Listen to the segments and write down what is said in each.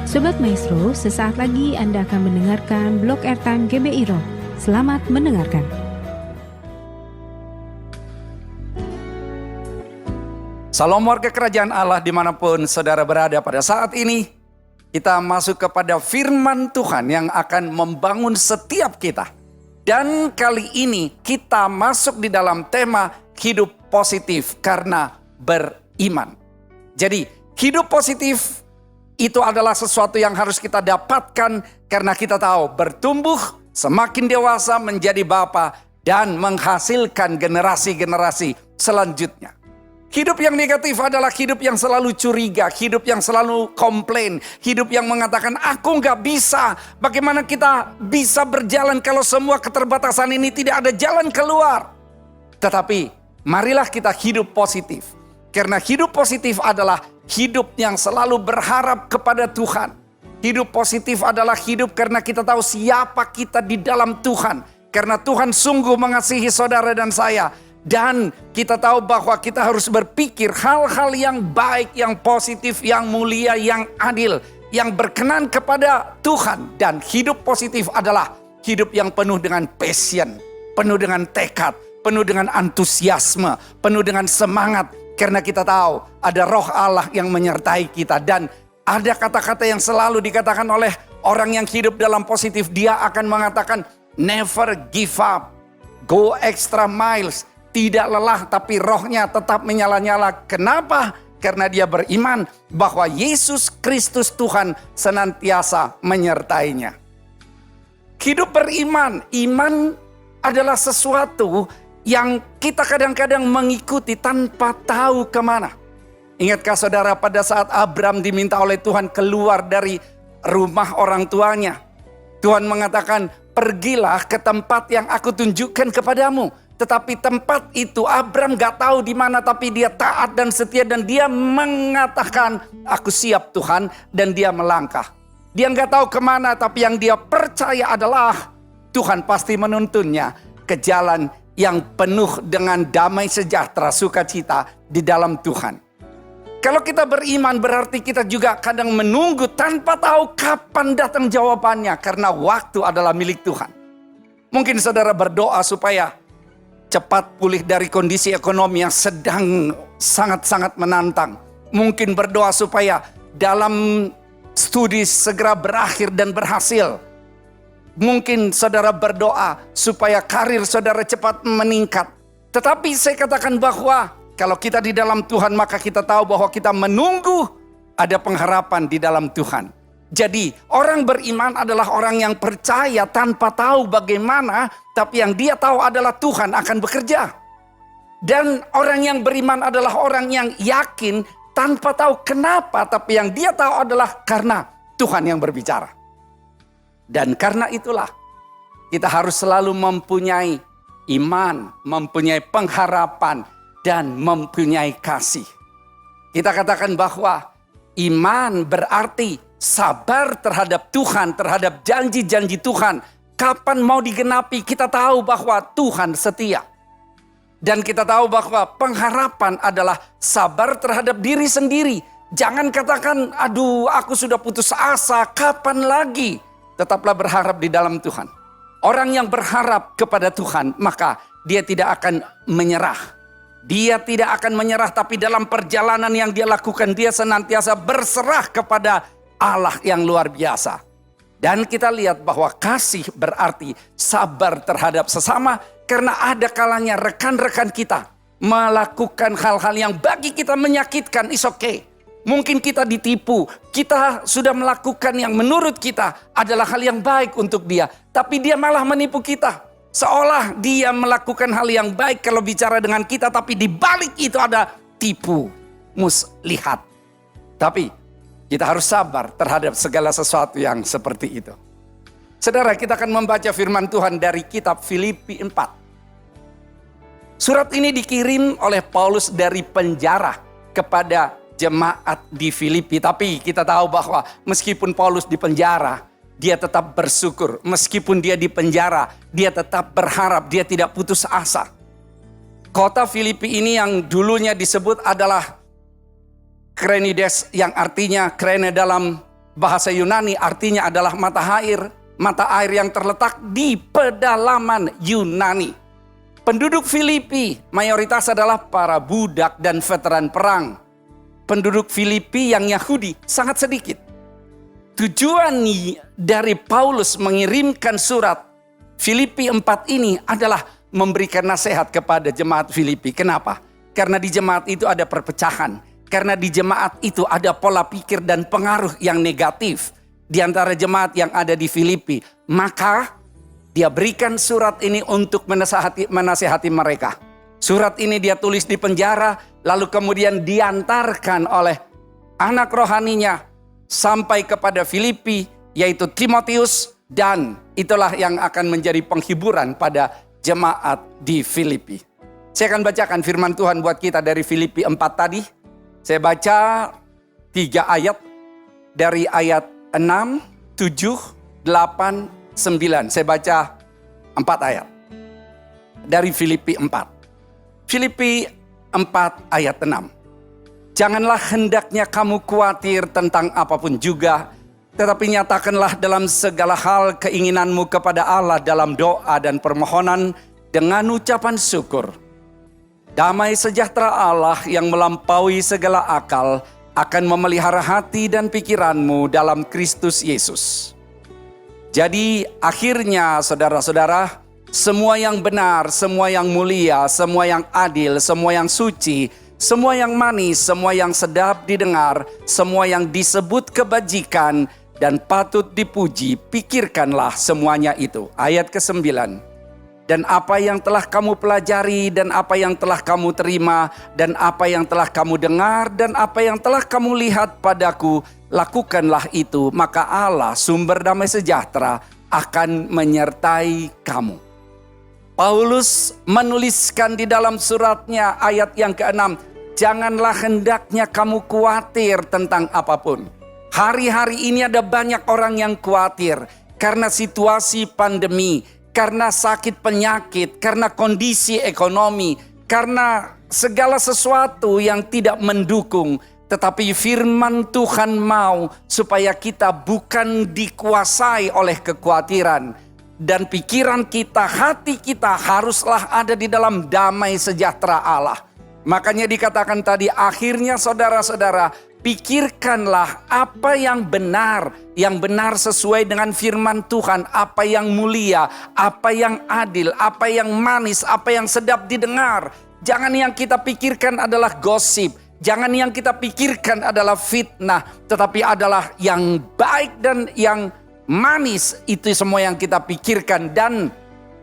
Sobat Maestro, sesaat lagi Anda akan mendengarkan Blog Airtime GBI Rock. Selamat mendengarkan. Salam warga kerajaan Allah dimanapun saudara berada pada saat ini. Kita masuk kepada firman Tuhan yang akan membangun setiap kita. Dan kali ini kita masuk di dalam tema hidup positif karena beriman. Jadi hidup positif itu adalah sesuatu yang harus kita dapatkan karena kita tahu bertumbuh, semakin dewasa menjadi bapa dan menghasilkan generasi-generasi selanjutnya. Hidup yang negatif adalah hidup yang selalu curiga, hidup yang selalu komplain, hidup yang mengatakan aku nggak bisa. Bagaimana kita bisa berjalan kalau semua keterbatasan ini tidak ada jalan keluar? Tetapi marilah kita hidup positif. Karena hidup positif adalah hidup yang selalu berharap kepada Tuhan. Hidup positif adalah hidup karena kita tahu siapa kita di dalam Tuhan. Karena Tuhan sungguh mengasihi saudara dan saya. Dan kita tahu bahwa kita harus berpikir hal-hal yang baik, yang positif, yang mulia, yang adil. Yang berkenan kepada Tuhan. Dan hidup positif adalah hidup yang penuh dengan passion, penuh dengan tekad, penuh dengan antusiasme, penuh dengan semangat. Karena kita tahu ada roh Allah yang menyertai kita. Dan ada kata-kata yang selalu dikatakan oleh orang yang hidup dalam positif. Dia akan mengatakan never give up, go extra miles. Tidak lelah tapi rohnya tetap menyala-nyala. Kenapa? Karena dia beriman bahwa Yesus Kristus Tuhan senantiasa menyertainya. Hidup beriman, iman adalah sesuatu yang kita kadang-kadang mengikuti tanpa tahu kemana. Ingatkah saudara pada saat Abram diminta oleh Tuhan keluar dari rumah orang tuanya. Tuhan mengatakan pergilah ke tempat yang aku tunjukkan kepadamu. Tetapi tempat itu Abram gak tahu di mana, tapi dia taat dan setia dan dia mengatakan aku siap Tuhan, dan dia melangkah. Dia gak tahu kemana, tapi yang dia percaya adalah Tuhan pasti menuntunnya ke jalan yang penuh dengan damai sejahtera, sukacita di dalam Tuhan. Kalau kita beriman berarti kita juga kadang menunggu tanpa tahu kapan datang jawabannya. Karena waktu adalah milik Tuhan. Mungkin saudara berdoa supaya cepat pulih dari kondisi ekonomi yang sedang sangat-sangat menantang. Mungkin berdoa supaya dalam studi segera berakhir dan berhasil. Mungkin saudara berdoa supaya karir saudara cepat meningkat. Tetapi saya katakan bahwa kalau kita di dalam Tuhan maka kita tahu bahwa kita menunggu ada pengharapan di dalam Tuhan. Jadi orang beriman adalah orang yang percaya tanpa tahu bagaimana. Tapi yang dia tahu adalah Tuhan akan bekerja. Dan orang yang beriman adalah orang yang yakin tanpa tahu kenapa. Tapi yang dia tahu adalah karena Tuhan yang berbicara. Dan karena itulah kita harus selalu mempunyai iman, mempunyai pengharapan, dan mempunyai kasih. Kita katakan bahwa iman berarti sabar terhadap Tuhan, terhadap janji-janji Tuhan. Kapan mau digenapi, kita tahu bahwa Tuhan setia. Dan kita tahu bahwa pengharapan adalah sabar terhadap diri sendiri. Jangan katakan, aduh aku sudah putus asa, kapan lagi? Tetaplah berharap di dalam Tuhan. Orang yang berharap kepada Tuhan, maka dia tidak akan menyerah. Dia tidak akan menyerah, tapi dalam perjalanan yang dia lakukan, dia senantiasa berserah kepada Allah yang luar biasa. Dan kita lihat bahwa kasih berarti sabar terhadap sesama, karena ada kalanya rekan-rekan kita melakukan hal-hal yang bagi kita menyakitkan, is okay. Mungkin kita ditipu, kita sudah melakukan yang menurut kita adalah hal yang baik untuk dia. Tapi dia malah menipu kita. Seolah dia melakukan hal yang baik kalau bicara dengan kita, tapi di balik itu ada tipu, muslihat. Tapi kita harus sabar terhadap segala sesuatu yang seperti itu. Saudara, kita akan membaca firman Tuhan dari kitab Filipi 4. Surat ini dikirim oleh Paulus dari penjara kepada jemaat di Filipi. Tapi kita tahu bahwa meskipun Paulus di penjara, dia tetap bersyukur. Meskipun dia di penjara, dia tetap berharap, dia tidak putus asa. Kota Filipi ini yang dulunya disebut adalah Krenides, yang artinya Krene dalam bahasa Yunani artinya adalah mata air yang terletak di pedalaman Yunani. Penduduk Filipi mayoritas adalah para budak dan veteran perang. Penduduk Filipi yang Yahudi sangat sedikit. Tujuan dari Paulus mengirimkan surat Filipi 4 ini adalah memberikan nasihat kepada jemaat Filipi. Kenapa? Karena di jemaat itu ada perpecahan. Karena di jemaat itu ada pola pikir dan pengaruh yang negatif di antara jemaat yang ada di Filipi. Maka dia berikan surat ini untuk menasihati mereka. Surat ini dia tulis di penjara, lalu kemudian diantarkan oleh anak rohaninya sampai kepada Filipi, yaitu Timotius, dan itulah yang akan menjadi penghiburan pada jemaat di Filipi. Saya akan bacakan firman Tuhan buat kita dari Filipi 4 tadi. Saya baca 3 ayat dari ayat 6, 7, 8, 9. Saya baca 4 ayat dari Filipi 4. Filipi 4 ayat 6. Janganlah hendaknya kamu khawatir tentang apapun juga, tetapi nyatakanlah dalam segala hal keinginanmu kepada Allah dalam doa dan permohonan dengan ucapan syukur. Damai sejahtera Allah yang melampaui segala akal akan memelihara hati dan pikiranmu dalam Kristus Yesus. Jadi akhirnya saudara-saudara, semua yang benar, semua yang mulia, semua yang adil, semua yang suci, semua yang manis, semua yang sedap didengar, semua yang disebut kebajikan dan patut dipuji, pikirkanlah semuanya itu. Ayat ke-9. Dan apa yang telah kamu pelajari, dan apa yang telah kamu terima, dan apa yang telah kamu dengar, dan apa yang telah kamu lihat padaku, lakukanlah itu, maka Allah sumber damai sejahtera akan menyertai kamu. Paulus menuliskan di dalam suratnya ayat yang ke-6, janganlah hendaknya kamu khawatir tentang apapun. Hari-hari ini ada banyak orang yang khawatir karena situasi pandemi, karena sakit penyakit, karena kondisi ekonomi, karena segala sesuatu yang tidak mendukung. Tetapi firman Tuhan mau supaya kita bukan dikuasai oleh kekhawatiran. Dan pikiran kita, hati kita haruslah ada di dalam damai sejahtera Allah. Makanya dikatakan tadi, akhirnya saudara-saudara, pikirkanlah apa yang benar sesuai dengan firman Tuhan, apa yang mulia, apa yang adil, apa yang manis, apa yang sedap didengar. Jangan yang kita pikirkan adalah gosip, jangan yang kita pikirkan adalah fitnah, tetapi adalah yang baik dan yang manis. Itu semua yang kita pikirkan, dan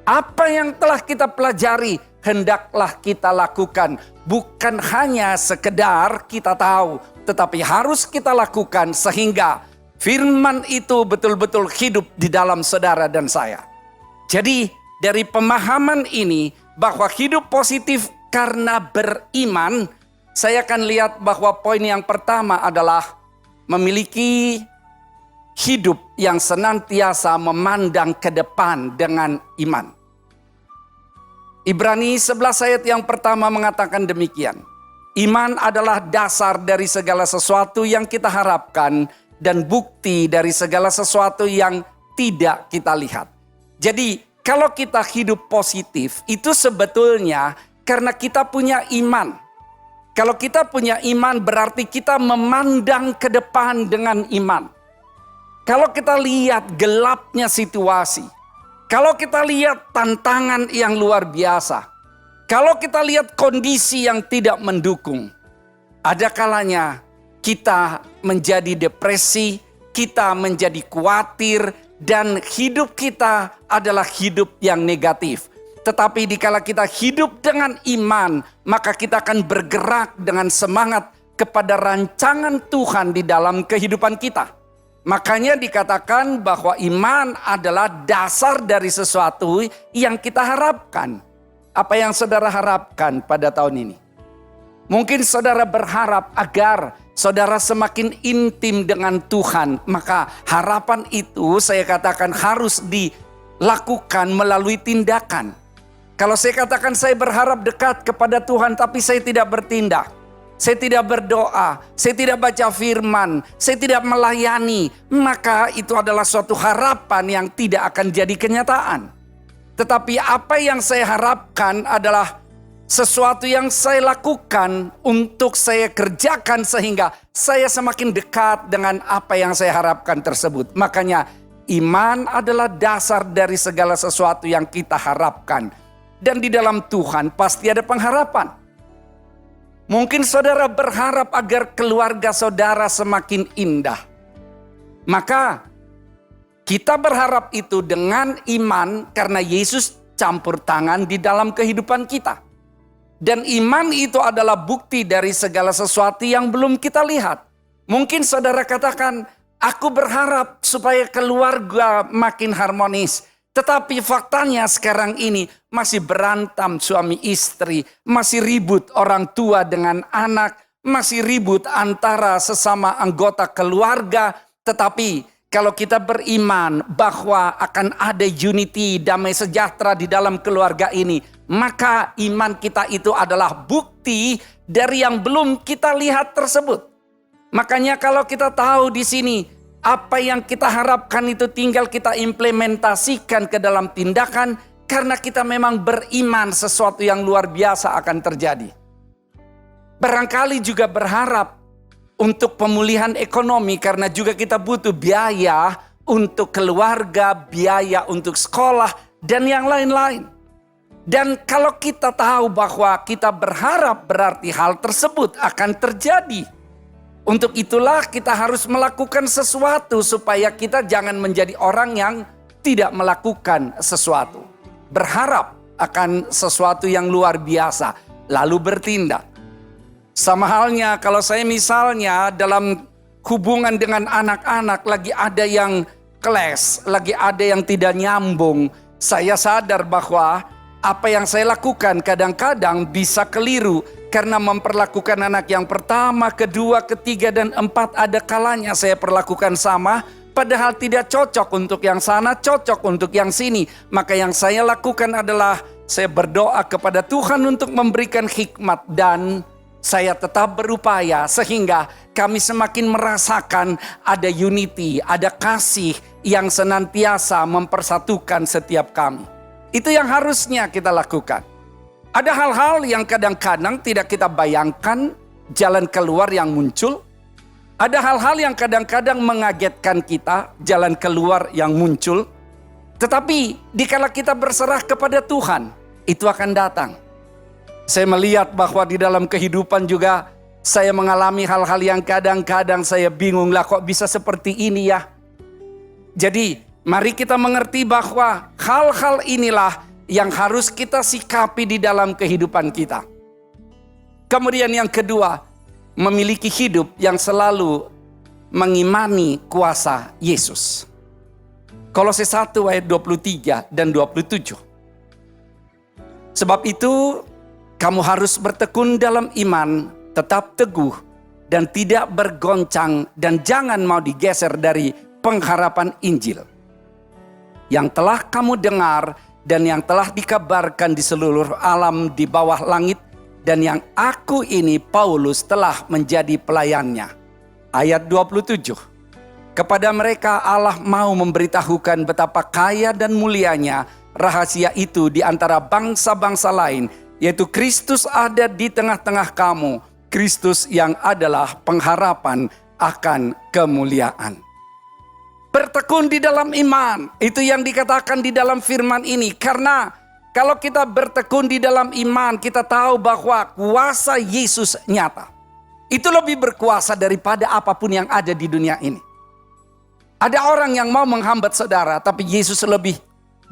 apa yang telah kita pelajari hendaklah kita lakukan. Bukan hanya sekedar kita tahu, tetapi harus kita lakukan sehingga firman itu betul-betul hidup di dalam saudara dan saya. Jadi dari pemahaman ini bahwa hidup positif karena beriman, saya akan lihat bahwa poin yang pertama adalah memiliki hidup yang senantiasa memandang ke depan dengan iman. Ibrani 11 ayat yang pertama mengatakan demikian. Iman adalah dasar dari segala sesuatu yang kita harapkan dan bukti dari segala sesuatu yang tidak kita lihat. Jadi kalau kita hidup positif itu sebetulnya karena kita punya iman. Kalau kita punya iman berarti kita memandang ke depan dengan iman. Kalau kita lihat gelapnya situasi, kalau kita lihat tantangan yang luar biasa, kalau kita lihat kondisi yang tidak mendukung, ada kalanya kita menjadi depresi, kita menjadi khawatir, dan hidup kita adalah hidup yang negatif. Tetapi dikala kita hidup dengan iman, maka kita akan bergerak dengan semangat kepada rancangan Tuhan di dalam kehidupan kita. Makanya dikatakan bahwa iman adalah dasar dari sesuatu yang kita harapkan. Apa yang saudara harapkan pada tahun ini? Mungkin saudara berharap agar saudara semakin intim dengan Tuhan. Maka harapan itu saya katakan harus dilakukan melalui tindakan. Kalau saya katakan saya berharap dekat kepada Tuhan tapi saya tidak bertindak, saya tidak berdoa, saya tidak baca firman, saya tidak melayani, maka itu adalah suatu harapan yang tidak akan jadi kenyataan. Tetapi apa yang saya harapkan adalah sesuatu yang saya lakukan untuk saya kerjakan sehingga saya semakin dekat dengan apa yang saya harapkan tersebut. Makanya iman adalah dasar dari segala sesuatu yang kita harapkan. Dan di dalam Tuhan pasti ada pengharapan. Mungkin saudara berharap agar keluarga saudara semakin indah. Maka kita berharap itu dengan iman karena Yesus campur tangan di dalam kehidupan kita. Dan iman itu adalah bukti dari segala sesuatu yang belum kita lihat. Mungkin saudara katakan, aku berharap supaya keluarga makin harmonis. Tetapi faktanya sekarang ini masih berantem suami istri, masih ribut orang tua dengan anak, masih ribut antara sesama anggota keluarga. Tetapi kalau kita beriman bahwa akan ada unity, damai sejahtera di dalam keluarga ini, maka iman kita itu adalah bukti dari yang belum kita lihat tersebut. Makanya kalau kita tahu di sini, apa yang kita harapkan itu tinggal kita implementasikan ke dalam tindakan karena kita memang beriman sesuatu yang luar biasa akan terjadi. Barangkali juga berharap untuk pemulihan ekonomi karena juga kita butuh biaya untuk keluarga, biaya untuk sekolah dan yang lain-lain. Dan kalau kita tahu bahwa kita berharap berarti hal tersebut akan terjadi. Untuk itulah kita harus melakukan sesuatu supaya kita jangan menjadi orang yang tidak melakukan sesuatu. Berharap akan sesuatu yang luar biasa, lalu bertindak. Sama halnya kalau saya misalnya dalam hubungan dengan anak-anak lagi ada yang clash, lagi ada yang tidak nyambung. Saya sadar bahwa apa yang saya lakukan kadang-kadang bisa keliru. Karena memperlakukan anak yang pertama, kedua, ketiga, dan empat ada kalanya saya perlakukan sama. Padahal tidak cocok untuk yang sana, cocok untuk yang sini. Maka yang saya lakukan adalah saya berdoa kepada Tuhan untuk memberikan hikmat. Dan saya tetap berupaya sehingga kami semakin merasakan ada unity, ada kasih yang senantiasa mempersatukan setiap kami. Itu yang harusnya kita lakukan. Ada hal-hal yang kadang-kadang tidak kita bayangkan jalan keluar yang muncul. Ada hal-hal yang kadang-kadang mengagetkan kita jalan keluar yang muncul. Tetapi dikala kita berserah kepada Tuhan, itu akan datang. Saya melihat bahwa di dalam kehidupan juga saya mengalami hal-hal yang kadang-kadang saya bingung lah kok bisa seperti ini ya. Jadi mari kita mengerti bahwa hal-hal inilah yang harus kita sikapi di dalam kehidupan kita. Kemudian yang kedua, memiliki hidup yang selalu mengimani kuasa Yesus. Kolose 1 ayat 23 dan 27. Sebab itu kamu harus bertekun dalam iman, tetap teguh dan tidak bergoncang dan jangan mau digeser dari pengharapan Injil yang telah kamu dengar dan yang telah dikabarkan di seluruh alam di bawah langit, dan yang aku ini Paulus telah menjadi pelayannya. Ayat 27. Kepada mereka Allah mau memberitahukan betapa kaya dan mulianya rahasia itu di antara bangsa-bangsa lain, yaitu Kristus ada di tengah-tengah kamu, Kristus yang adalah pengharapan akan kemuliaan. Bertekun di dalam iman, itu yang dikatakan di dalam firman ini. Karena kalau kita bertekun di dalam iman, kita tahu bahwa kuasa Yesus nyata. Itu lebih berkuasa daripada apapun yang ada di dunia ini. Ada orang yang mau menghambat saudara, tapi Yesus lebih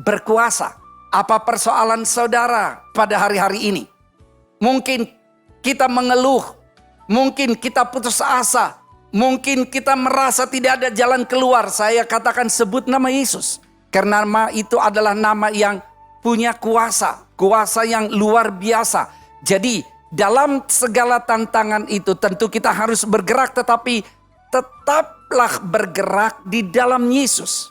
berkuasa. Apa persoalan saudara pada hari-hari ini? Mungkin kita mengeluh, mungkin kita putus asa, mungkin kita merasa tidak ada jalan keluar. Saya katakan sebut nama Yesus. Karena nama itu adalah nama yang punya kuasa. Kuasa yang luar biasa. Jadi dalam segala tantangan itu tentu kita harus bergerak. Tetapi tetaplah bergerak di dalam Yesus.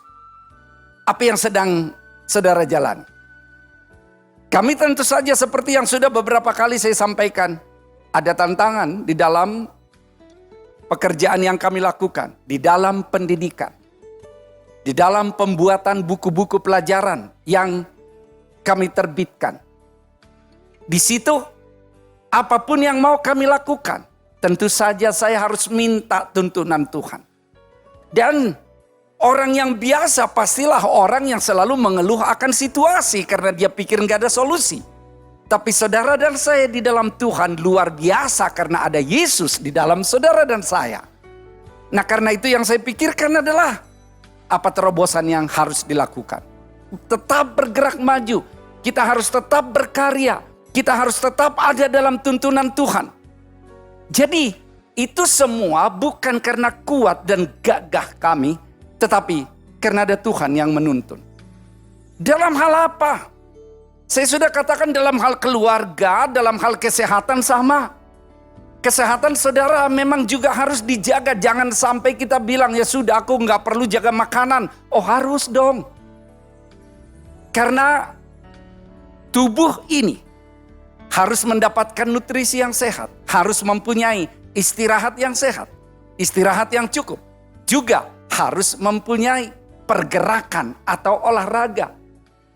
Apa yang sedang saudara jalan? Kami tentu saja seperti yang sudah beberapa kali saya sampaikan. Ada tantangan di dalam pekerjaan yang kami lakukan, di dalam pendidikan, di dalam pembuatan buku-buku pelajaran yang kami terbitkan. Di situ, apapun yang mau kami lakukan, tentu saja saya harus minta tuntunan Tuhan. Dan orang yang biasa pastilah orang yang selalu mengeluh akan situasi karena dia pikir nggak ada solusi. Tapi saudara dan saya di dalam Tuhan luar biasa karena ada Yesus di dalam saudara dan saya. Nah, karena itu yang saya pikirkan adalah apa terobosan yang harus dilakukan. Tetap bergerak maju, kita harus tetap berkarya, kita harus tetap ada dalam tuntunan Tuhan. Jadi itu semua bukan karena kuat dan gagah kami, tetapi karena ada Tuhan yang menuntun. Dalam hal apa? Saya sudah katakan dalam hal keluarga, dalam hal kesehatan sama. Kesehatan saudara memang juga harus dijaga. Jangan sampai kita bilang, ya sudah aku nggak perlu jaga makanan. Oh harus dong. Karena tubuh ini harus mendapatkan nutrisi yang sehat. Harus mempunyai istirahat yang sehat. Istirahat yang cukup. Juga harus mempunyai pergerakan atau olahraga.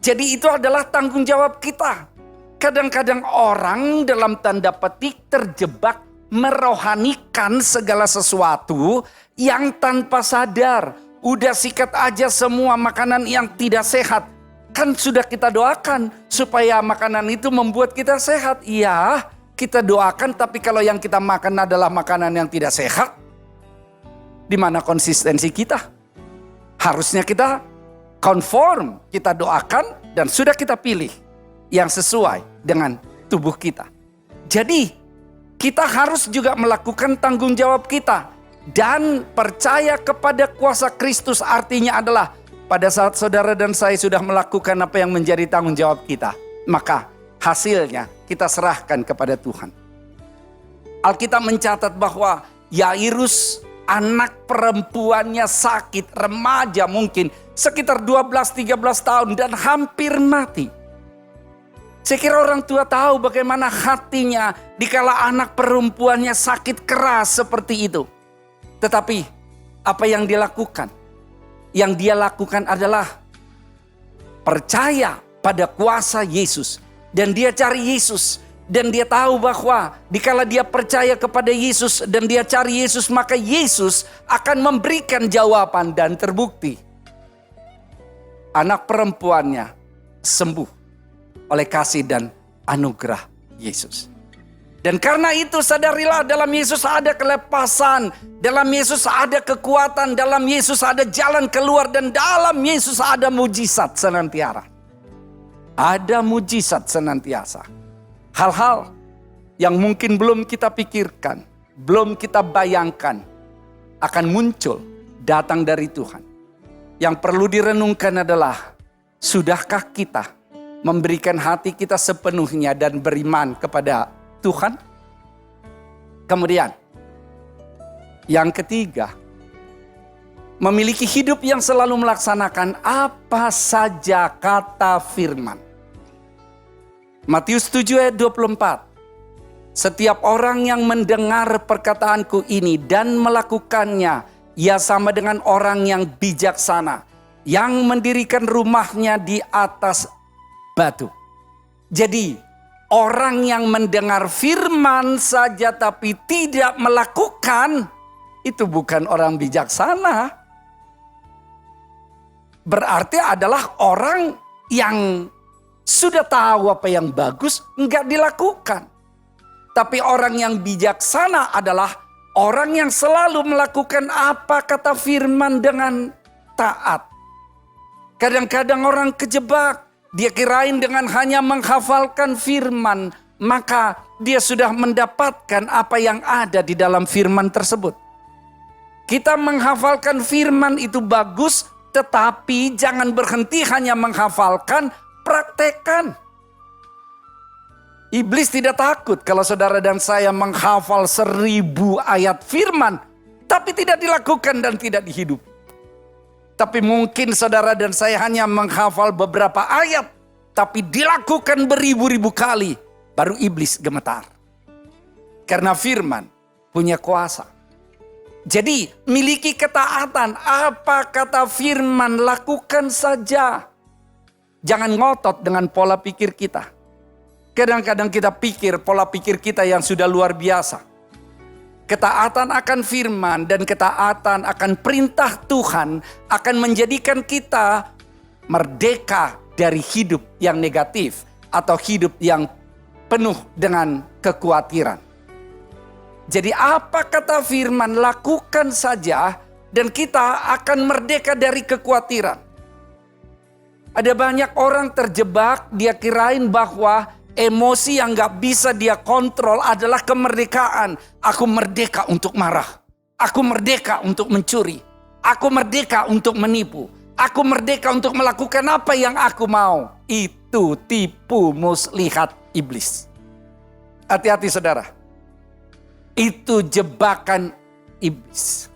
Jadi itu adalah tanggung jawab kita. Kadang-kadang orang dalam tanda petik terjebak merohanikan segala sesuatu yang tanpa sadar. Udah sikat aja semua makanan yang tidak sehat. Kan sudah kita doakan supaya makanan itu membuat kita sehat. Iya, kita doakan, tapi kalau yang kita makan adalah makanan yang tidak sehat, di mana konsistensi kita? Harusnya kita konform, kita doakan dan sudah kita pilih yang sesuai dengan tubuh kita. Jadi kita harus juga melakukan tanggung jawab kita dan percaya kepada kuasa Kristus. Artinya adalah pada saat saudara dan saya sudah melakukan apa yang menjadi tanggung jawab kita, maka hasilnya kita serahkan kepada Tuhan. Alkitab mencatat bahwa Yairus, anak perempuannya sakit, remaja mungkin, sekitar 12-13 tahun dan hampir mati. Saya kira orang tua tahu bagaimana hatinya dikala anak perempuannya sakit keras seperti itu. Tetapi apa yang dia lakukan? Yang dia lakukan adalah percaya pada kuasa Yesus. Dan dia cari Yesus. Dan dia tahu bahwa dikala dia percaya kepada Yesus dan dia cari Yesus, maka Yesus akan memberikan jawaban dan terbukti. Anak perempuannya sembuh oleh kasih dan anugerah Yesus. Dan karena itu sadarilah dalam Yesus ada kelepasan, dalam Yesus ada kekuatan, dalam Yesus ada jalan keluar, dan dalam Yesus ada mujizat senantiasa. Ada mujizat senantiasa. Hal-hal yang mungkin belum kita pikirkan, belum kita bayangkan akan muncul datang dari Tuhan. Yang perlu direnungkan adalah, sudahkah kita memberikan hati kita sepenuhnya dan beriman kepada Tuhan? Kemudian, yang ketiga, memiliki hidup yang selalu melaksanakan apa saja kata firman. Matius 7 ayat 24. Setiap orang yang mendengar perkataanku ini dan melakukannya, ia sama dengan orang yang bijaksana, yang mendirikan rumahnya di atas batu. Jadi, orang yang mendengar firman saja tapi tidak melakukan, itu bukan orang bijaksana. Berarti adalah orang yang sudah tahu apa yang bagus, enggak dilakukan. Tapi orang yang bijaksana adalah orang yang selalu melakukan apa kata firman dengan taat. Kadang-kadang orang kejebak, dia kirain dengan hanya menghafalkan firman, maka dia sudah mendapatkan apa yang ada di dalam firman tersebut. Kita menghafalkan firman itu bagus, tetapi jangan berhenti hanya menghafalkan, praktekkan. Iblis tidak takut kalau saudara dan saya menghafal 1000 ayat firman, tapi tidak dilakukan dan tidak dihidupi. Tapi mungkin saudara dan saya hanya menghafal beberapa ayat, tapi dilakukan beribu-ribu kali, baru iblis gemetar. Karena firman punya kuasa. Jadi miliki ketaatan. Apa kata firman, lakukan saja. Jangan ngotot dengan pola pikir kita. Kadang-kadang kita pikir pola pikir kita yang sudah luar biasa. Ketaatan akan firman dan ketaatan akan perintah Tuhan akan menjadikan kita merdeka dari hidup yang negatif atau hidup yang penuh dengan kekhawatiran. Jadi apa kata firman, lakukan saja dan kita akan merdeka dari kekhawatiran. Ada banyak orang terjebak, dia kirain bahwa emosi yang gak bisa dia kontrol adalah kemerdekaan. Aku merdeka untuk marah. Aku merdeka untuk mencuri. Aku merdeka untuk menipu. Aku merdeka untuk melakukan apa yang aku mau. Itu tipu muslihat iblis. Hati-hati saudara. Itu jebakan iblis.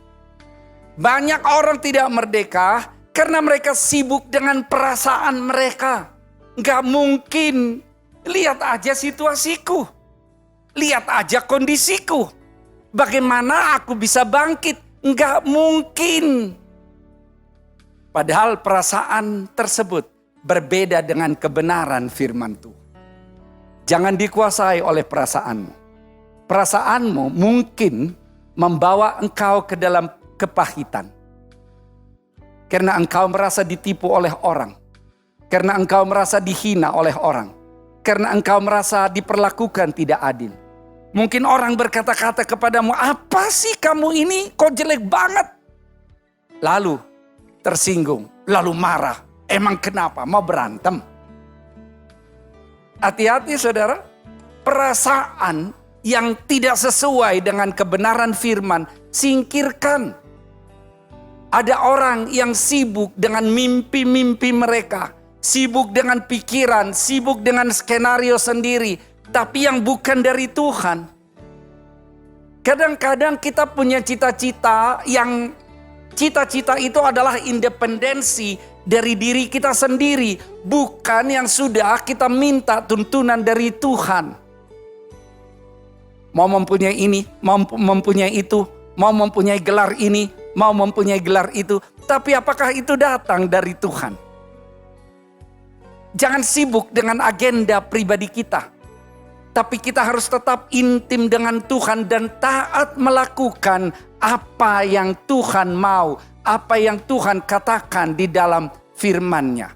Banyak orang tidak merdeka karena mereka sibuk dengan perasaan mereka. Gak mungkin. Lihat aja situasiku. Lihat aja kondisiku. Bagaimana aku bisa bangkit? Gak mungkin. Padahal perasaan tersebut berbeda dengan kebenaran firman Tuhan. Jangan dikuasai oleh perasaanmu. Perasaanmu mungkin membawa engkau ke dalam kepahitan. Karena engkau merasa ditipu oleh orang. Karena engkau merasa dihina oleh orang. Karena engkau merasa diperlakukan tidak adil. Mungkin orang berkata-kata kepadamu, apa sih kamu ini? Kok jelek banget? Lalu tersinggung, lalu marah. Emang kenapa? Mau berantem? Hati-hati saudara. Perasaan yang tidak sesuai dengan kebenaran firman, singkirkan. Ada orang yang sibuk dengan mimpi-mimpi mereka. Sibuk dengan pikiran, sibuk dengan skenario sendiri. Tapi yang bukan dari Tuhan. Kadang-kadang kita punya cita-cita yang cita-cita itu adalah independensi dari diri kita sendiri. Bukan yang sudah kita minta tuntunan dari Tuhan. Mau mempunyai ini, mau mempunyai itu, mau mempunyai gelar ini, mau mempunyai gelar itu. Tapi apakah itu datang dari Tuhan? Jangan sibuk dengan agenda pribadi kita. Tapi kita harus tetap intim dengan Tuhan dan taat melakukan apa yang Tuhan mau, apa yang Tuhan katakan di dalam firman-Nya.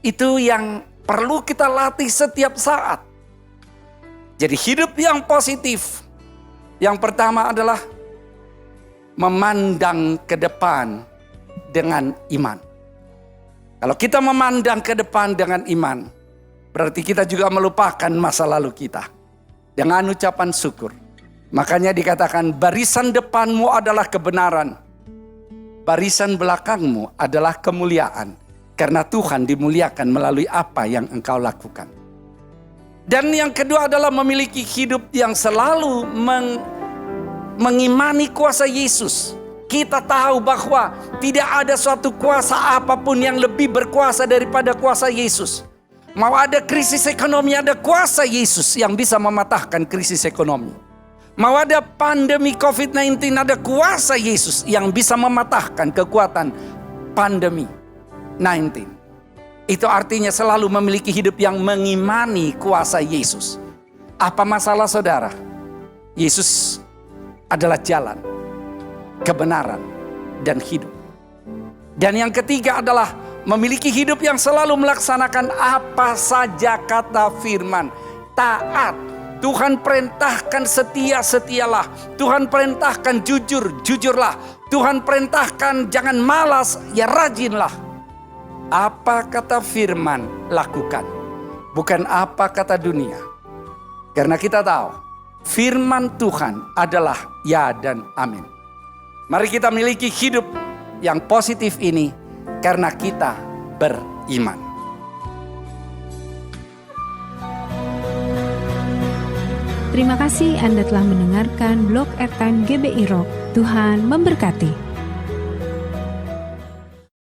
Itu yang perlu kita latih setiap saat. Jadi hidup yang positif. Yang pertama adalah memandang ke depan dengan iman. Kalau kita memandang ke depan dengan iman, berarti kita juga melupakan masa lalu kita. Dengan ucapan syukur. Makanya dikatakan barisan depanmu adalah kebenaran. Barisan belakangmu adalah kemuliaan. Karena Tuhan dimuliakan melalui apa yang engkau lakukan. Dan yang kedua adalah memiliki hidup yang selalu mengimani kuasa Yesus. Kita tahu bahwa tidak ada suatu kuasa apapun yang lebih berkuasa daripada kuasa Yesus. Mau ada krisis ekonomi, ada kuasa Yesus yang bisa mematahkan krisis ekonomi. Mau ada pandemi COVID-19, ada kuasa Yesus yang bisa mematahkan kekuatan pandemi 19. Itu artinya selalu memiliki hidup yang mengimani kuasa Yesus. Apa masalah saudara? Yesus adalah jalan, kebenaran, dan hidup. Dan yang ketiga adalah memiliki hidup yang selalu melaksanakan apa saja kata firman. Taat. Tuhan perintahkan setia, setialah. Tuhan perintahkan jujur, jujurlah. Tuhan perintahkan jangan malas, ya rajinlah. Apa kata firman, lakukan. Bukan apa kata dunia. Karena kita tahu, firman Tuhan adalah ya dan amin. Mari kita miliki hidup yang positif ini karena kita beriman. Terima kasih Anda telah mendengarkan Blog Airtime GBI Rock. Tuhan memberkati.